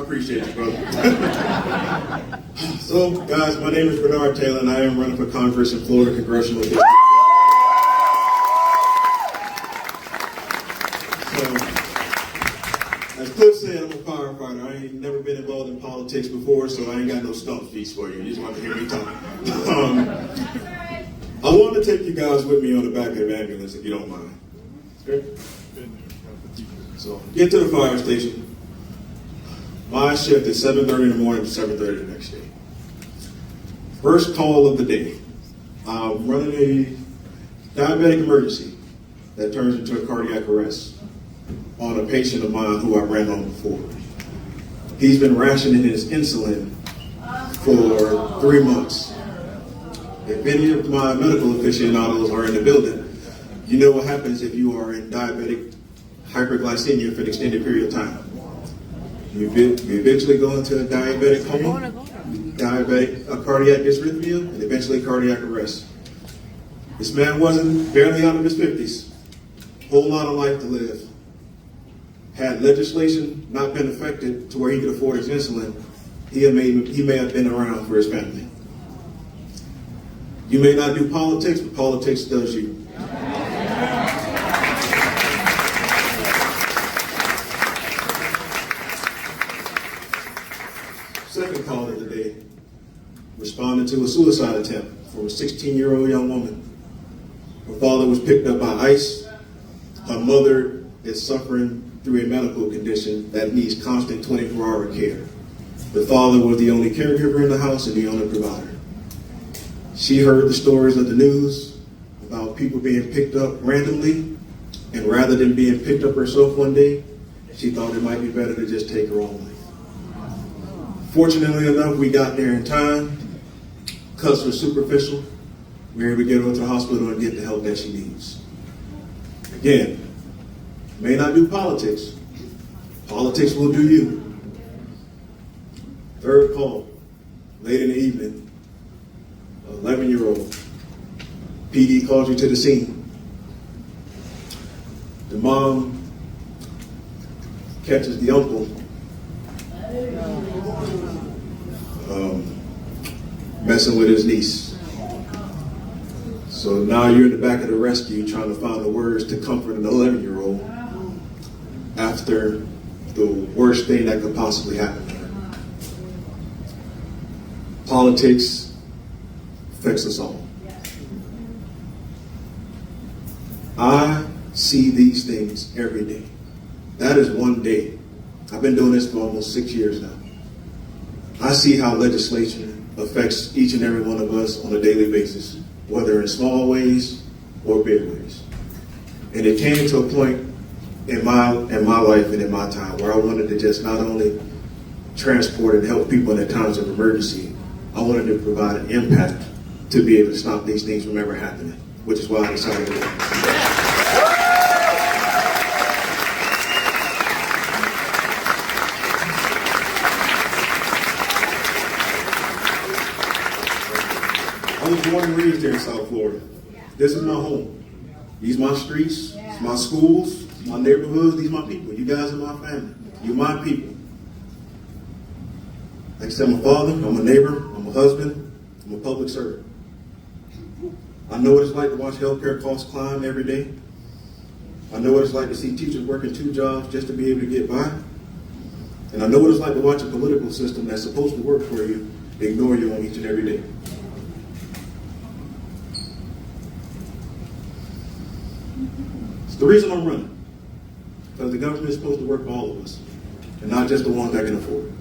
appreciate you, brother. So, guys, my name is Bernard Taylor, and I am running for Congress in Florida Congressional District. As Cliff said, I'm a firefighter. I ain't never been involved in politics before, so I ain't got no stump feast for you. You just want to hear me talk. I want to take you guys with me on the back of the ambulance, if you don't mind. Okay? So, get to the fire station. My shift is 7:30 in the morning to 7:30 the next day. First call of the day. I'm running a diabetic emergency that turns into a cardiac arrest on a patient of mine who I ran on before. He's been rationing his insulin for 3 months. If any of my medical aficionados are in the building, you know what happens if you are in diabetic hyperglycemia for an extended period of time. You eventually go into a diabetic coma, cardiac dysrhythmia, and eventually cardiac arrest. This man wasn't barely out of his 50s. Whole lot of life to live. Had legislation not been affected to where he could afford his insulin, he may have been around for his family. You may not do politics, but politics does you. Second call of the day, responding to a suicide attempt from a 16-year-old young woman. Her father was picked up by ICE. Her mother is suffering through a medical condition that needs constant 24-hour care. The father was the only caregiver in the house and the only provider. She heard the stories of the news about people being picked up randomly, and rather than being picked up herself one day, she thought it might be better to just take her own life. Fortunately enough, we got there in time. Cuts were superficial. We were able to get her to the hospital and get the help that she needs. Again, may not do politics. Politics will do you. Third call, late in the evening, 11-year-old. PD calls you to the scene. The mom catches the uncle messing with his niece. So now you're in the back of the rescue trying to find the words to comfort an 11-year-old after the worst thing that could possibly happen to her. Politics affects us all. I see these things every day. That is one day. I've been doing this for almost 6 years now. I see how legislation affects each and every one of us on a daily basis, whether in small ways or big ways. And it came to a point in my life and in my time where I wanted to just not only transport and help people in their times of emergency, I wanted to provide an impact to be able to stop these things from ever happening, which is why I decided to do it. I was born and raised here in South Florida. This is my home. These are my streets, it's my schools, my neighborhoods, these are my people. You guys are my family. You're my people. Like I said, I'm a father, I'm a neighbor, I'm a husband, I'm a public servant. I know what it's like to watch healthcare costs climb every day. I know what it's like to see teachers working 2 jobs just to be able to get by. And I know what it's like to watch a political system that's supposed to work for you ignore you on each and every day. It's the reason I'm running. Because the government is supposed to work for all of us, and not just the ones that can afford it.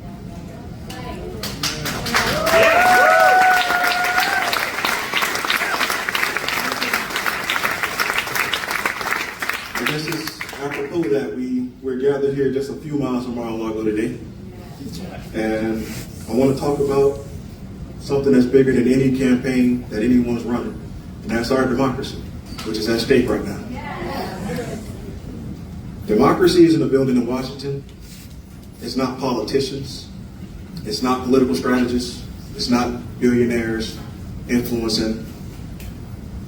I guess it's apropos that we're gathered here just a few miles from Mar-a-Lago today. And I want to talk about something that's bigger than any campaign that anyone's running, and that's our democracy, which is at stake right now. Democracy is in a building in Washington. It's not politicians. It's not political strategists. It's not billionaires influencing.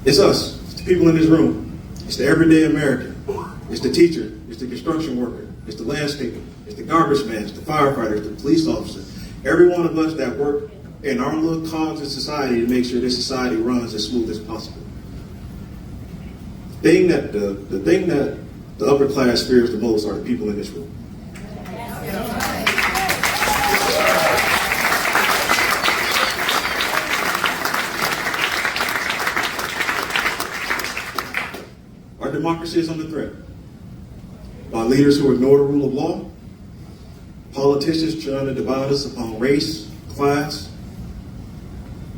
It's us. It's the people in this room. It's the everyday American. It's the teacher. It's the construction worker. It's the landscaper. it's the garbage man, it's the firefighter, it's the police officer. Every one of us that work in our little cogs in society to make sure this society runs as smooth as possible. The thing that the upper class fears the most are the people in this room. Our democracy is under threat by leaders who ignore the rule of law, politicians trying to divide us upon race, class,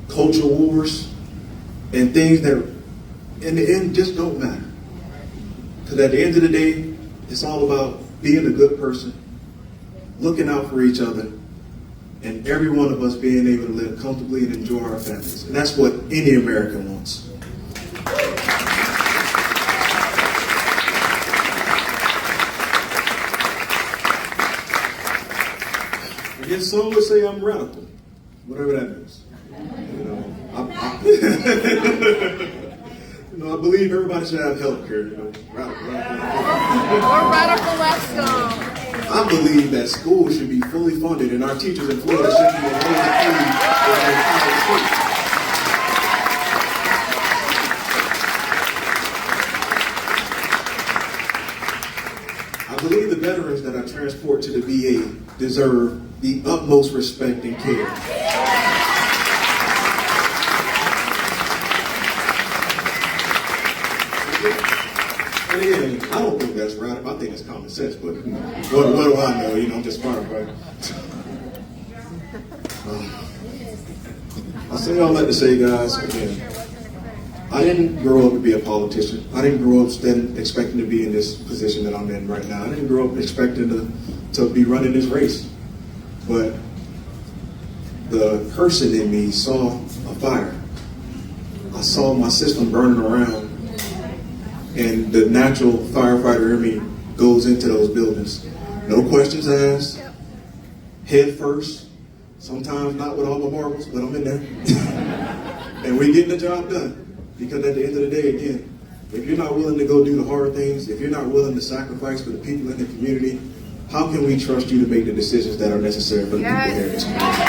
culture wars, and things that in the end just don't matter. Because at the end of the day, it's all about being a good person, looking out for each other, and every one of us being able to live comfortably and enjoy our families. And that's what any American wants. Again, some would say I'm radical, whatever that means. I believe everybody should have health care. Radical. Or radical lifestyle. I believe that schools should be fully funded and our teachers in Florida should be paid. I believe the veterans that I transport to the VA deserve the utmost respect and care. And again, I don't think that's right. I think it's common sense, but what do I know? I'm just firefighter. I say all that to say, guys, again, I didn't grow up to be a politician. I didn't grow up expecting to be in this position that I'm in right now. I didn't grow up expecting to be running this race. But the person in me saw a fire. I saw my system burning around, and the natural firefighter in me goes into those buildings. No questions asked, head first, sometimes not with all my marbles, but I'm in there. And we getting the job done. Because at the end of the day, again, if you're not willing to go do the hard things, if you're not willing to sacrifice for the people in the community, how can we trust you to make the decisions that are necessary for the people here in this community?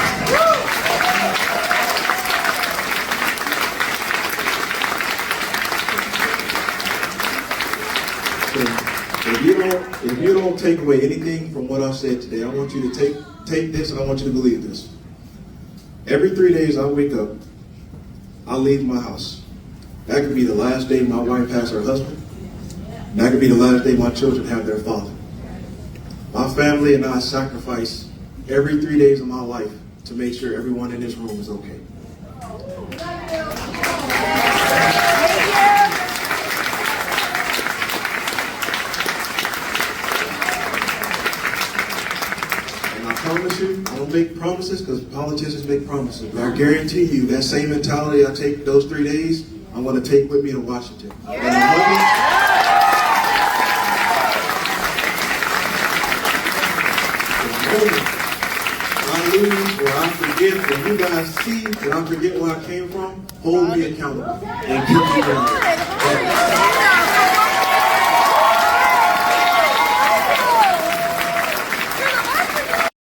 If you don't take away anything from what I've said today, I want you to take this and I want you to believe this. Every 3 days I wake up, I leave my house. That could be the last day my wife has her husband. And that could be the last day my children have their father. My family and I sacrifice every 3 days of my life to make sure everyone in this room is okay. And I promise you, I don't make promises because politicians make promises. But I guarantee you that same mentality I take those 3 days, I'm going to take with me to Washington. I lose or I forget, or you guys see that I forget where I came from, hold me accountable and keep me grounded.